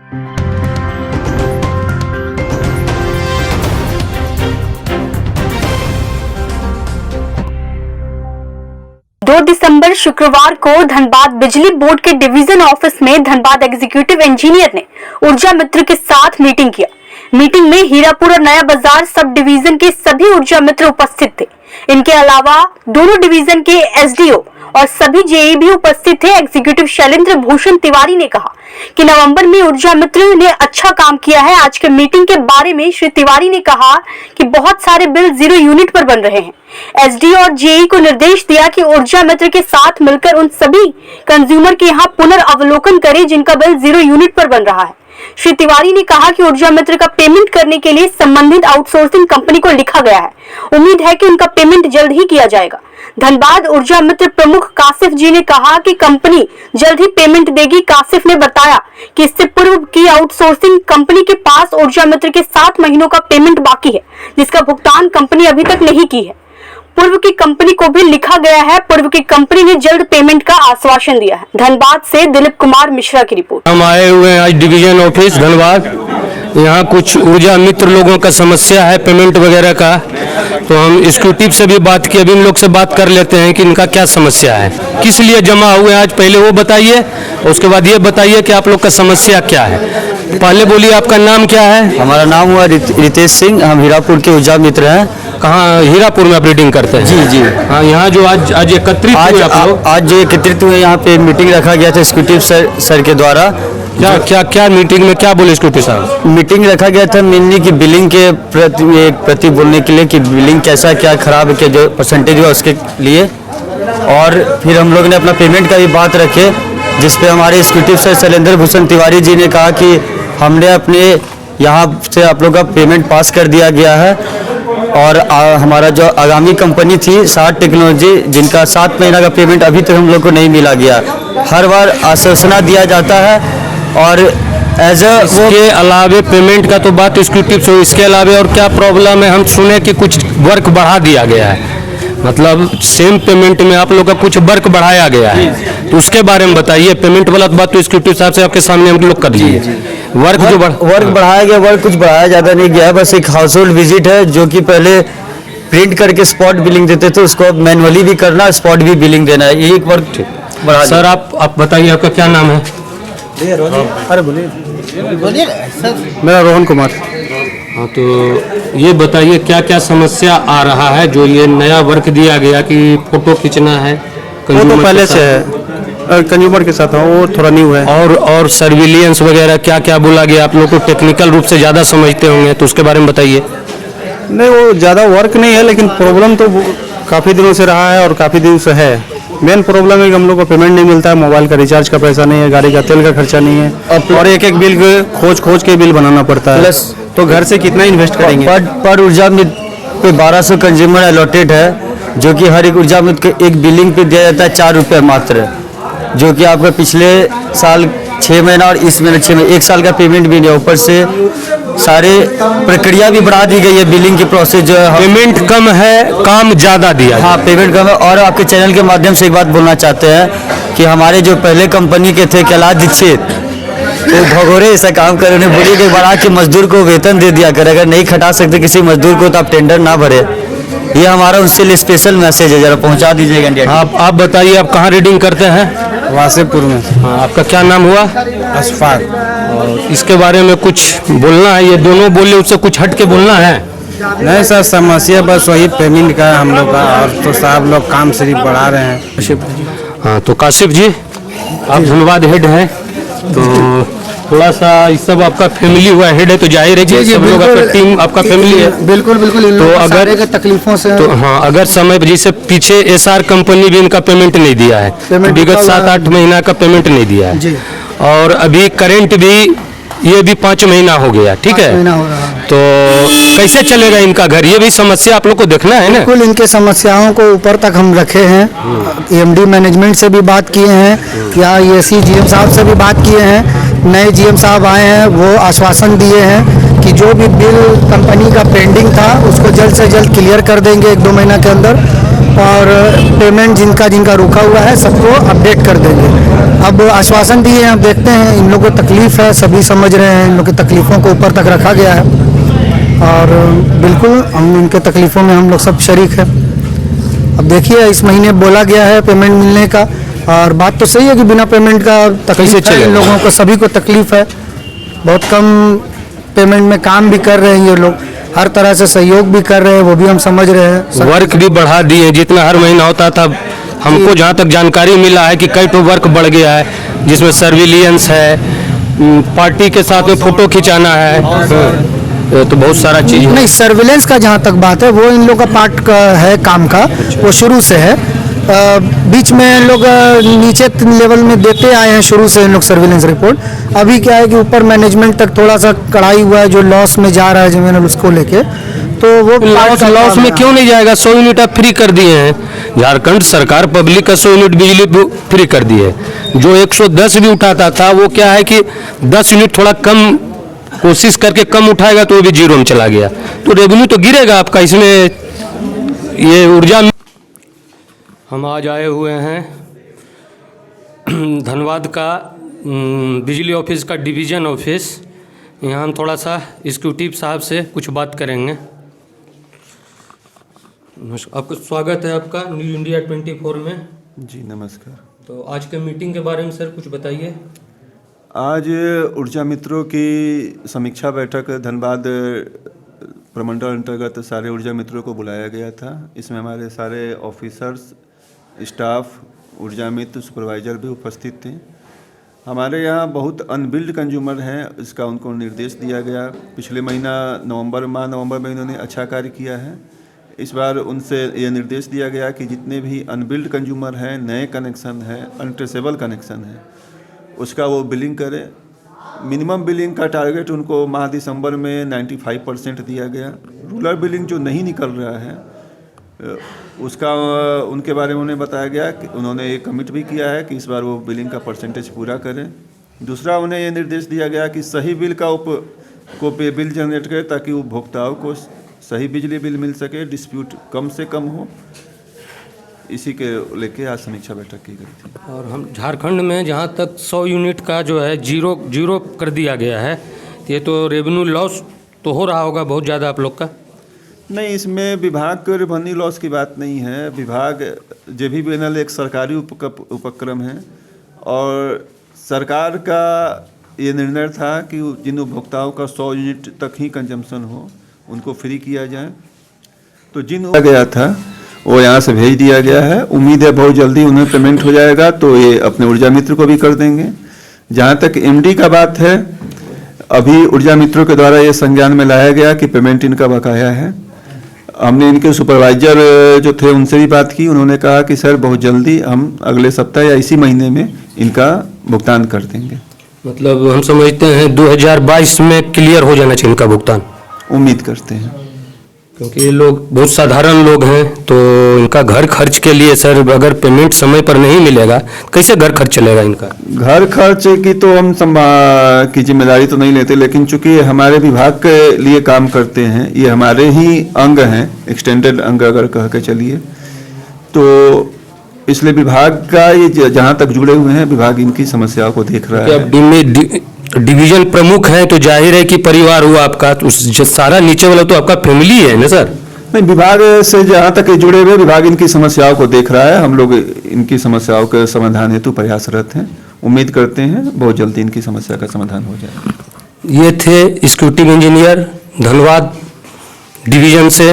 दो दिसंबर शुक्रवार को धनबाद बिजली बोर्ड के डिवीजन ऑफिस में धनबाद एग्जीक्यूटिव इंजीनियर ने ऊर्जा मित्र के साथ मीटिंग किया। मीटिंग में हीरापुर और नया बाजार सब डिवीजन के सभी ऊर्जा मित्र उपस्थित थे। इनके अलावा दोनों डिवीजन के एसडीओ और सभी जेई भी उपस्थित थे। एग्जीक्यूटिव शैलेंद्र भूषण तिवारी ने कहा कि नवंबर में ऊर्जा मित्र ने अच्छा काम किया है। आज के मीटिंग के बारे में श्री तिवारी ने कहा कि बहुत सारे बिल 0 यूनिट पर बन रहे हैं। एसडीओ और जेई को निर्देश दिया कि ऊर्जा मित्र के साथ मिलकर उन सभी कंज्यूमर के यहाँ पुनर्अवलोकन करें जिनका बिल 0 यूनिट पर बन रहा है। श्री तिवारी ने कहा कि ऊर्जा मित्र का पेमेंट करने के लिए संबंधित आउटसोर्सिंग कंपनी को लिखा गया है। उम्मीद है कि उनका पेमेंट जल्द ही किया जाएगा। धनबाद ऊर्जा मित्र प्रमुख कासिफ जी ने कहा कि कंपनी जल्द ही पेमेंट देगी। कासिफ ने बताया कि इससे पूर्व की आउटसोर्सिंग कंपनी के पास ऊर्जा मित्र के 7 महीनों का पेमेंट बाकी है, जिसका भुगतान कंपनी अभी तक नहीं की है। पूर्व की कंपनी को भी लिखा गया है। पूर्व की कंपनी ने जल्द पेमेंट का आश्वासन दिया है। धनबाद से दिलीप कुमार मिश्रा की रिपोर्ट। हम आए हुए हैं आज डिवीजन ऑफिस धनबाद। यहाँ कुछ ऊर्जा मित्र लोगों का समस्या है पेमेंट वगैरह का, तो हम एग्जीक्यूटिव से भी बात की। अभी इन लोग से बात कर लेते हैं कि इनका क्या समस्या है, किस लिए जमा हुए आज, पहले वो बताइए, उसके बाद ये बताइए कि आप लोग का समस्या क्या है। पहले बोलिए आपका नाम क्या है। हमारा नाम हुआ रितेश सिंह। हम हीरापुर के ऊर्जा मित्र हैं। कहाँ हीरापुर में ऑपरेटिंग करते हैं? जी जी। हाँ, यहाँ जो आज एकत्रित हुए आप लोग, आज जो एकत्रित हुए यहाँ पे मीटिंग रखा गया था एग्जीक्यूटिव सर के द्वारा। क्या मीटिंग में क्या बोले एग्जीक्यूटिव साहब? मीटिंग रखा गया था मेनली कि बिलिंग के प्रति बोलने के लिए कि बिलिंग कैसा क्या खराब है, जो परसेंटेज हुआ उसके लिए। और फिर हम लोग ने अपना पेमेंट का भी बात रखे, जिसपे हमारे एग्जीक्यूटिव सर शैलेंद्र भूषण तिवारी जी ने कहा कि हमने अपने यहाँ से आप लोग का पेमेंट पास कर दिया गया है। और हमारा जो आगामी कंपनी थी साठ टेक्नोलॉजी, जिनका 7 महीना का पेमेंट अभी तक हम लोग को नहीं मिला गया। हर बार आश्वासना दिया जाता है और इसके अलावे पेमेंट का तो बात एग्जीक्यूटिव से, इसके अलावे और क्या प्रॉब्लम है? हम सुने कि कुछ वर्क बढ़ा दिया गया है, मतलब सेम पेमेंट में आप लोग का कुछ वर्क बढ़ाया गया है, तो उसके बारे में बताइए। पेमेंट वाला बात तो एग्जीक्यूटिव साहब से आपके सामने हम लोग कर दिए। वर्क बढ़ाया गया, वर्क कुछ बढ़ाया ज़्यादा नहीं गया है, बस एक हाउस होल्ड विजिट है जो कि पहले प्रिंट करके स्पॉट बिलिंग देते थे, उसको मैनुअली भी करना, स्पॉट भी बिलिंग देना है, ये एक वर्क बढ़ा। सर आप बताइए आपका क्या नाम है? अरे बोलिए सर। मेरा रोहन कुमार। हाँ, तो ये बताइए क्या क्या समस्या आ रहा है जो ये नया वर्क दिया गया कि फोटो खींचना है? वो तो पहले से है, कंज्यूमर के साथ वो थोड़ा न्यू है। और सर्विलियंस वगैरह क्या क्या बोला गया? आप लोग को टेक्निकल रूप से ज़्यादा समझते होंगे, तो उसके बारे में बताइए। नहीं, वो ज़्यादा वर्क नहीं है, लेकिन प्रॉब्लम तो काफ़ी दिनों से रहा है और काफ़ी दिन से है। मेन प्रॉब्लम है कि हम लोग को पेमेंट नहीं मिलता है, मोबाइल का रिचार्ज का पैसा नहीं है, गाड़ी का तेल का खर्चा नहीं है, और एक बिल खोज के बिल बनाना पड़ता है। प्लस तो घर से कितना इन्वेस्ट करेंगे? पर ऊर्जा मित्र पे 1200 कंज्यूमर अलॉटेड है, जो कि हर एक ऊर्जा मित्र को एक बिलिंग पे दिया जाता है 4 रुपये मात्र, जो कि आपका पिछले साल 6 महीना और इस महीने 6 महीने 1 साल का पेमेंट भी नहीं है। ऊपर से सारे प्रक्रिया भी बढ़ा दी गई है, बिलिंग की प्रोसेस जो है। पेमेंट कम है, काम ज़्यादा दिया। हाँ, पेमेंट कम है। और आपके चैनल के माध्यम से एक बात बोलना चाहते हैं कि हमारे जो पहले कंपनी के थे कैलाश दीक्षित, वो भगोरे ऐसा काम कर, उन्हें बोलिए कि बढ़ा के मजदूर को वेतन दे दिया करे, अगर नहीं खटा सकते किसी मजदूर को तो आप टेंडर ना भरे। ये हमारा उनसे लिए स्पेशल मैसेज है, जरा पहुंचा दीजिएगा। आप बताइए, आप कहाँ रीडिंग करते हैं? वासेपुर में। हाँ, आपका क्या नाम हुआ? अशफाक। और इसके बारे में कुछ बोलना है? ये दोनों बोले, उससे कुछ हट के बोलना है? नहीं सर, समस्या बस वही पेमेंट का है हम लोग का, और तो साहब लोग काम सिर्फ बढ़ा रहे हैं। हाँ, तो काशिफ जी आप धनबाद हेड हैं, तो थोड़ा सा इस सब आपका फैमिली हुआ हेड है, तो जाहिर है कि सब लोग आपका टीम आपका फैमिली है। बिल्कुल बिल्कुल। तो अगर तकलीफों से तो हाँ, अगर समय जैसे पीछे एसआर कंपनी भी इनका पेमेंट नहीं दिया है, विगत 7-8 महीना का पेमेंट नहीं दिया है, और अभी करंट भी ये भी 5 महीना हो गया, ठीक है, तो कैसे चलेगा इनका घर? ये भी समस्या आप लोग को देखना है ना। बिल्कुल, इनके समस्याओं को ऊपर तक हम रखे हैं, एमडी मैनेजमेंट से भी बात किए हैं, या एसी जीएम साहब से भी बात किए हैं। नए जीएम साहब आए हैं, वो आश्वासन दिए हैं कि जो भी बिल कंपनी का पेंडिंग था उसको जल्द से जल्द क्लियर कर देंगे 1-2 महीना के अंदर। और पेमेंट जिनका जिनका रुका हुआ है सबको अपडेट कर देंगे। अब आश्वासन दिए हैं, अब देखते हैं। इन लोगों को तकलीफ़ है, सभी समझ रहे हैं, इन लोगों की तकलीफ़ों को ऊपर तक रखा गया है और बिल्कुल हम इनके तकलीफ़ों में हम लोग सब शरीक हैं। अब देखिए, इस महीने बोला गया है पेमेंट मिलने का, और बात तो सही है कि बिना पेमेंट का तकलीफ है इन लोगों को, सभी को तकलीफ है। बहुत कम पेमेंट में काम भी कर रहे हैं ये लोग, हर तरह से सहयोग भी कर रहे हैं, वो भी हम समझ रहे हैं। वर्क भी बढ़ा दिए, जितना हर महीना होता था हमको जहाँ तक जानकारी मिला है कि कई तो वर्क बढ़ गया है, जिसमें सर्विलियंस है, पार्टी के साथ में फोटो खिंचाना है, तो बहुत सारा चीज है। नहीं, सर्विलेंस का जहाँ तक बात है वो इन लोग का पार्ट का है, काम का, वो शुरू से है। बीच में लोग नीचे लेवल में देते आए हैं शुरू से इन लोग सर्विलेंस रिपोर्ट। अभी क्या है कि ऊपर मैनेजमेंट तक थोड़ा सा कड़ाई हुआ है, जो लॉस में जा रहा है जमीन उसको लेके, तो वो लॉस में क्यों नहीं जाएगा? 100 यूनिट आप फ्री कर दिए हैं, झारखंड सरकार पब्लिक का 100 यूनिट बिजली फ्री कर दी है। जो 110 भी उठाता था वो क्या है कि 10 यूनिट थोड़ा कम कोशिश करके कम उठाएगा तो वो भी जीरो में चला गया, तो रेवेन्यू तो गिरेगा आपका। इसमें ये ऊर्जा हम आज आए हुए हैं धनबाद का बिजली ऑफिस का डिवीज़न ऑफिस। यहाँ हम थोड़ा सा एग्जीक्यूटिव साहब से कुछ बात करेंगे। आपका स्वागत है आपका न्यू इंडिया 24 में। जी नमस्कार। तो आज के मीटिंग के बारे में सर कुछ बताइए। आज ऊर्जा मित्रों की समीक्षा बैठक धनबाद प्रमंडल अंतर्गत सारे ऊर्जा मित्रों को बुलाया गया था। इसमें हमारे सारे ऑफिसर्स, स्टाफ, ऊर्जा मित्र, सुपरवाइज़र भी उपस्थित थे। हमारे यहाँ बहुत अनबिल्ड कंज्यूमर हैं, इसका उनको निर्देश दिया गया। पिछले महीना नवंबर में इन्होंने अच्छा कार्य किया है। इस बार उनसे ये निर्देश दिया गया कि जितने भी अनबिल्ड कंज्यूमर हैं, नए कनेक्शन हैं, अनट्रेसेबल कनेक्शन है, उसका वो बिलिंग करे। मिनिमम बिलिंग का टारगेट उनको माह दिसंबर में 95% दिया गया। रूरल बिलिंग जो नहीं निकल रहा है उसका उनके बारे में उन्हें बताया गया कि उन्होंने ये कमिट भी किया है कि इस बार वो बिलिंग का परसेंटेज पूरा करें। दूसरा, उन्हें ये निर्देश दिया गया कि सही बिल को पे बिल जनरेट करें ताकि उपभोक्ताओं को सही बिजली बिल मिल सके, डिस्प्यूट कम से कम हो। इसी के लेके आज समीक्षा बैठक की गई थी। और हम झारखंड में जहाँ तक 100 यूनिट का जो है जीरो कर दिया गया है, ये तो रेवेन्यू लॉस तो हो रहा होगा बहुत ज़्यादा आप लोग का। नहीं, इसमें विभाग के रेवेन्यू लॉस की बात नहीं है। विभाग JVBNL एक सरकारी उपक्रम है और सरकार का ये निर्णय था कि जिन उपभोक्ताओं का 100 यूनिट तक ही कंजम्पशन हो उनको फ्री किया जाए। तो जिन गया था वो यहाँ से भेज दिया गया है। उम्मीद है बहुत जल्दी उन्हें पेमेंट हो जाएगा, तो ये अपने ऊर्जा मित्र को भी कर देंगे। जहाँ तक MD का बात है, अभी ऊर्जा मित्रों के द्वारा ये संज्ञान में लाया गया कि पेमेंट इनका बकाया है। हमने इनके सुपरवाइजर जो थे उनसे भी बात की। उन्होंने कहा कि सर बहुत जल्दी हम अगले सप्ताह या इसी महीने में इनका भुगतान कर देंगे। मतलब हम समझते हैं 2022 में क्लियर हो जाना चाहिए इनका भुगतान, उम्मीद करते हैं। क्योंकि ये लोग बहुत साधारण लोग हैं, तो इनका घर खर्च के लिए सर अगर पेमेंट समय पर नहीं मिलेगा कैसे घर खर्च चलेगा इनका? घर खर्च की तो हम की जिम्मेदारी तो नहीं लेते, लेकिन चूंकि हमारे विभाग के लिए काम करते हैं, ये हमारे ही अंग हैं, एक्सटेंडेड अंग अगर कह के चलिए, तो इसलिए विभाग का ये जहाँ तक जुड़े हुए हैं, विभाग इनकी समस्याओं को देख रहा है। डिवीजन प्रमुख है तो जाहिर है कि परिवार हुआ आपका, तो सारा नीचे वाला तो आपका फैमिली है ना सर? नहीं, विभाग से जहाँ तक जुड़े हुए विभाग इनकी समस्याओं को देख रहा है। हम लोग इनकी समस्याओं के समाधान हेतु प्रयासरत हैं। उम्मीद करते हैं बहुत जल्दी इनकी समस्या का समाधान हो जाए। ये थे एग्जीक्यूटिव इंजीनियर धनबाद डिवीजन से